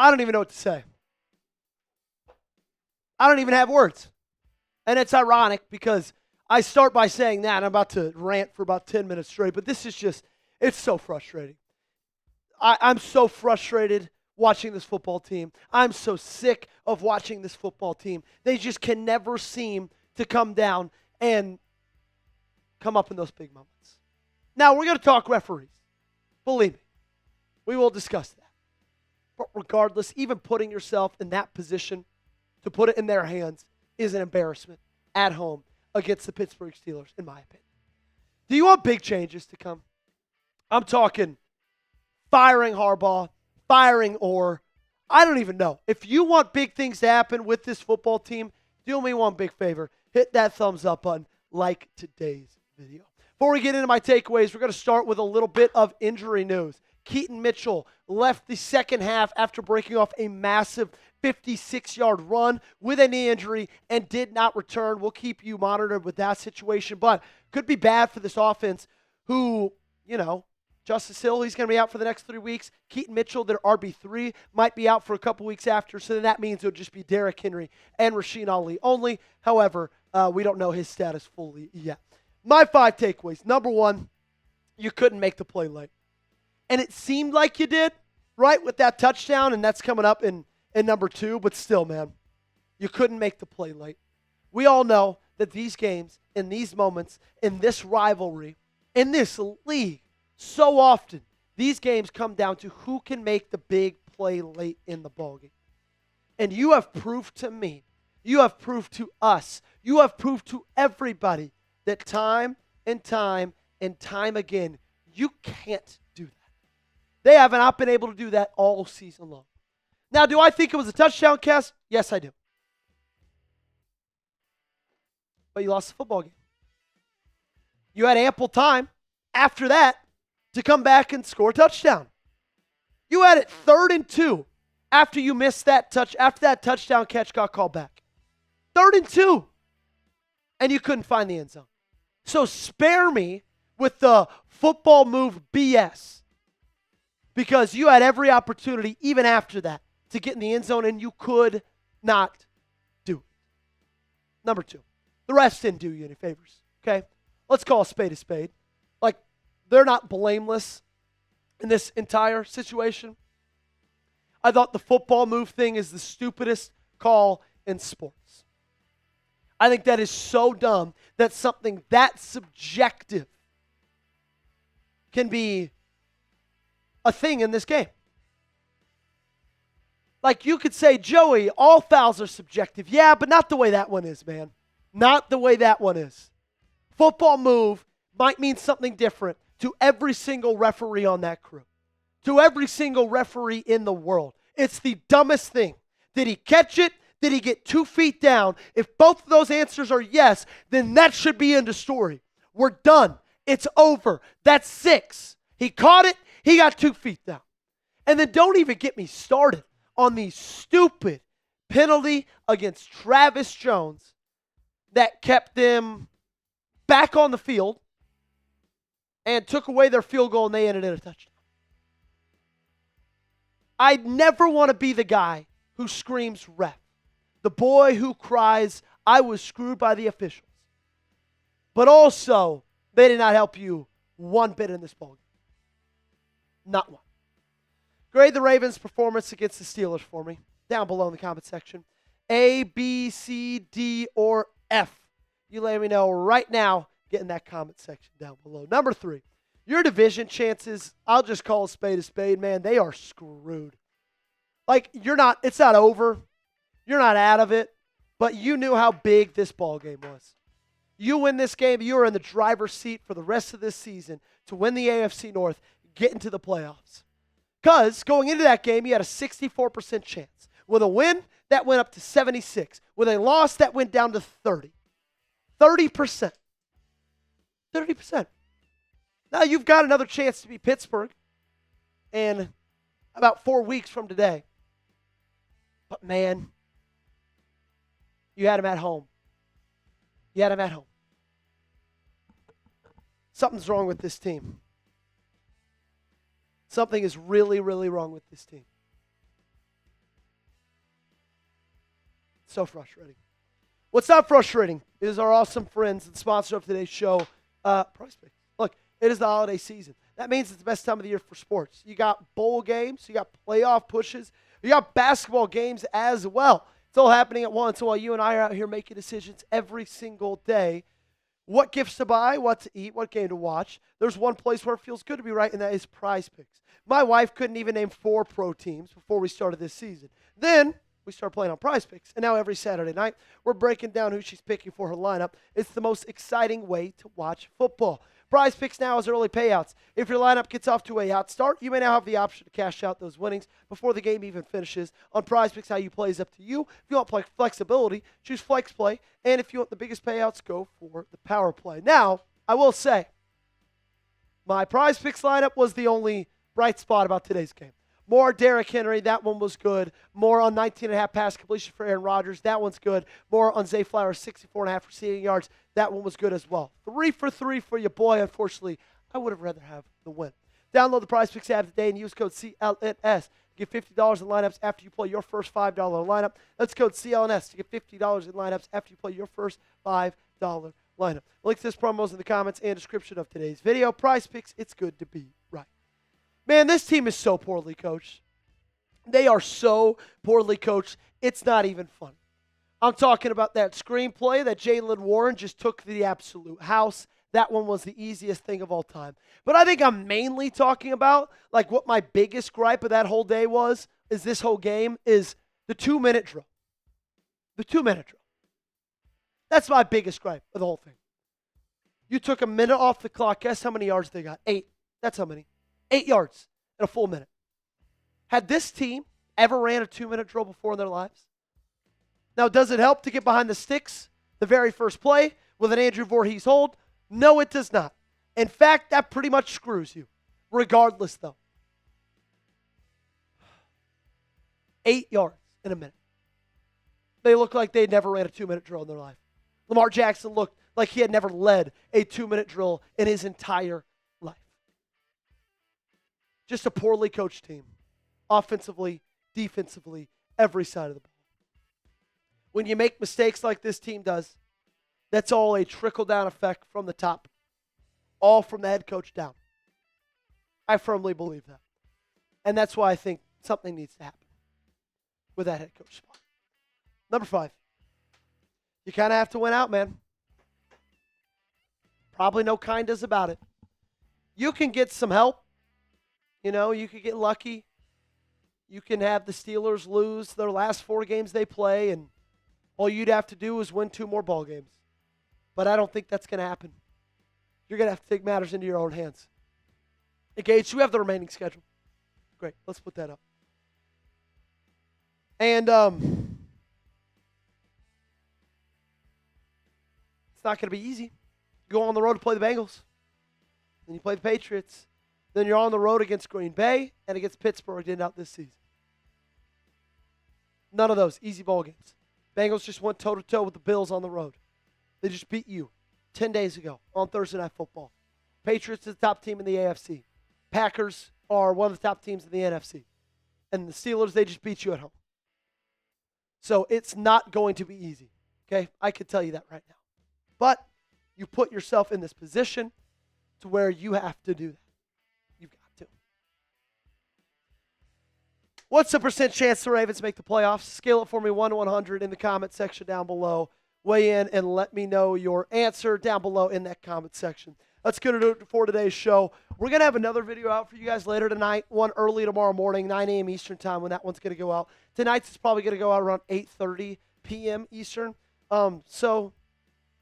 I don't even know what to say. I don't even have words. And it's ironic because I start by saying that, and I'm about to rant for about 10 minutes straight, but this is just, it's so frustrating. I'm so frustrated watching this football team. I'm so sick of watching this football team. They just can never seem to come down and come up in those big moments. Now, we're going to talk referees. Believe me, we will discuss that. But regardless, even putting yourself in that position to put it in their hands is an embarrassment at home against the Pittsburgh Steelers, in my opinion. Do you want big changes to come? I'm talking firing Harbaugh, firing Orr. I don't even know. If you want big things to happen with this football team, do me one big favor. Hit that thumbs up button like today's video. Before we get into my takeaways, we're going to start with a little bit of injury news. Keaton Mitchell left the second half after breaking off a massive 56-yard run with a knee injury and did not return. We'll keep you monitored with that situation, but could be bad for this offense who, Justice Hill, he's going to be out for the next 3 weeks. Keaton Mitchell, their RB3, might be out for a couple weeks after, so then that means it'll just be Derrick Henry and Rasheen Ali only. However, we don't know his status fully yet. My 5 takeaways. Number 1, you couldn't make the play late. And it seemed like you did, right, with that touchdown, and that's coming up in number 2, but still, man, you couldn't make the play late. We all know that these games, in these moments, in this rivalry, in this league, so often, these games come down to who can make the big play late in the ballgame. And you have proved to me, you have proved to us, you have proved to everybody that time and time and time again, you can't do that. They have not been able to do that all season long. Now, do I think it was a touchdown catch? Yes, I do. But you lost the football game. You had ample time after that to come back and score a touchdown. You had it 3rd and 2 after you missed that after that touchdown catch got called back. 3rd and 2. And you couldn't find the end zone. So spare me with the football move BS. Because you had every opportunity, even after that, to get in the end zone, and you could not do it. Number 2, the refs didn't do you any favors, okay? Let's call a spade a spade. Like, they're not blameless in this entire situation. I thought the football move thing is the stupidest call in sports. I think that is so dumb that something that subjective can be a thing in this game. Like, you could say, Joey, all fouls are subjective. Yeah, but not the way that one is, man. Not the way that one is. Football move might mean something different to every single referee on that crew, to every single referee in the world. It's the dumbest thing. Did he catch it? Did he get 2 feet down? If both of those answers are yes, then that should be end of story. We're done. It's over. That's 6. He caught it. He got 2 feet down. And then don't even get me started on the stupid penalty against Travis Jones that kept them back on the field and took away their field goal, and they ended in a touchdown. I never want to be the guy who screams ref, the boy who cries, I was screwed by the officials. But also, they did not help you one bit in this ballgame. Not one. Grade the Ravens' performance against the Steelers for me, down below in the comment section. A, B, C, D, or F. You let me know right now. Get in that comment section down below. Number 3, your division chances, I'll just call a spade, man. They are screwed. Like, it's not over. You're not out of it. But you knew how big this ball game was. You win this game, you are in the driver's seat for the rest of this season to win the AFC North, get into the playoffs. Because going into that game, you had a 64% chance. With a win, that went up to 76. With a loss, that went down to 30. 30%. 30%. Now you've got another chance to beat Pittsburgh in about 4 weeks from today. But man, you had him at home. You had him at home. Something's wrong with this team. Something is really, really wrong with this team. So frustrating. What's not frustrating is our awesome friends and sponsor of today's show, PrizePicks. Look, it is the holiday season. That means it's the best time of the year for sports. You got bowl games, you got playoff pushes, you got basketball games as well. It's all happening at once while you and I are out here making decisions every single day. What gifts to buy, what to eat, what game to watch. There's one place where it feels good to be right, and that is PrizePicks. My wife couldn't even name 4 pro teams before we started this season. Then we started playing on PrizePicks, and now every Saturday night, we're breaking down who she's picking for her lineup. It's the most exciting way to watch football. PrizePicks now has early payouts. If your lineup gets off to a hot start, you may now have the option to cash out those winnings before the game even finishes. On PrizePicks, how you play is up to you. If you want flexibility, choose Flex Play. And if you want the biggest payouts, go for the Power Play. Now, I will say, my PrizePicks lineup was the only bright spot about today's game. More Derrick Henry, that one was good. More on 19.5 pass completion for Aaron Rodgers, that one's good. More on Zay Flowers, 64.5 receiving yards, that one was good as well. 3 for 3 for your boy. Unfortunately, I would have rather have the win. Download the PrizePicks app today and use code CLNS. Get $50 in lineups after you play your first $5 lineup. That's code CLNS to get $50 in lineups after you play your first $5 lineup. Link to this promo is in the comments and description of today's video. PrizePicks, it's good to be right. Man, this team is so poorly coached. They are so poorly coached, it's not even fun. I'm talking about that screenplay that Jaylen Warren just took to the absolute house. That one was the easiest thing of all time. But I think I'm mainly talking about, like, what my biggest gripe of that whole day is this whole game, is the 2-minute drill. The 2-minute drill. That's my biggest gripe of the whole thing. You took a minute off the clock. Guess how many yards they got? 8. That's how many. 8 yards in a full minute. Had this team ever ran a 2-minute drill before in their lives? Now, does it help to get behind the sticks the very first play with an Andrew Voorhees hold? No, it does not. In fact, that pretty much screws you. Regardless, though. 8 yards in a minute. They look like they never ran a 2-minute drill in their life. Lamar Jackson looked like he had never led a 2-minute drill in his entire life. Just a poorly coached team. Offensively, defensively, every side of the ball. When you make mistakes like this team does, that's all a trickle-down effect from the top. All from the head coach down. I firmly believe that. And that's why I think something needs to happen with that head coach spot. Number 5. You kind of have to win out, man. Probably no kindas about it. You can get some help. You know, you could get lucky. You can have the Steelers lose their last 4 games they play, and all you'd have to do is win 2 more ball games. But I don't think that's going to happen. You're going to have to take matters into your own hands. Hey, Gage, you have the remaining schedule. Great. Let's put that up. And it's not going to be easy. You go on the road to play the Bengals. Then you play the Patriots. Then you're on the road against Green Bay and against Pittsburgh to end out this season. None of those easy ball games. Bengals just went toe-to-toe with the Bills on the road. They just beat you 10 days ago on Thursday Night Football. Patriots is the top team in the AFC. Packers are one of the top teams in the NFC. And the Steelers, they just beat you at home. So it's not going to be easy, okay? I can tell you that right now. But you put yourself in this position to where you have to do that. You've got to. What's the % chance the Ravens make the playoffs? Scale it for me 1 to 100 in the comment section down below. Weigh in and let me know your answer down below in that comment section. That's going to do it for today's show. We're going to have another video out for you guys later tonight, one early tomorrow morning, 9 a.m. Eastern time when that one's going to go out. Tonight's is probably going to go out around 8:30 p.m. Eastern. So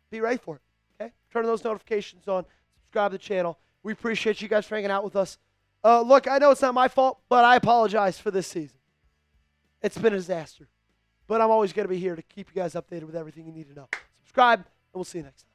be ready for it, okay? Turn those notifications on. Subscribe to the channel. We appreciate you guys for hanging out with us. Look, I know it's not my fault, but I apologize for this season. It's been a disaster. But I'm always going to be here to keep you guys updated with everything you need to know. Subscribe, and we'll see you next time.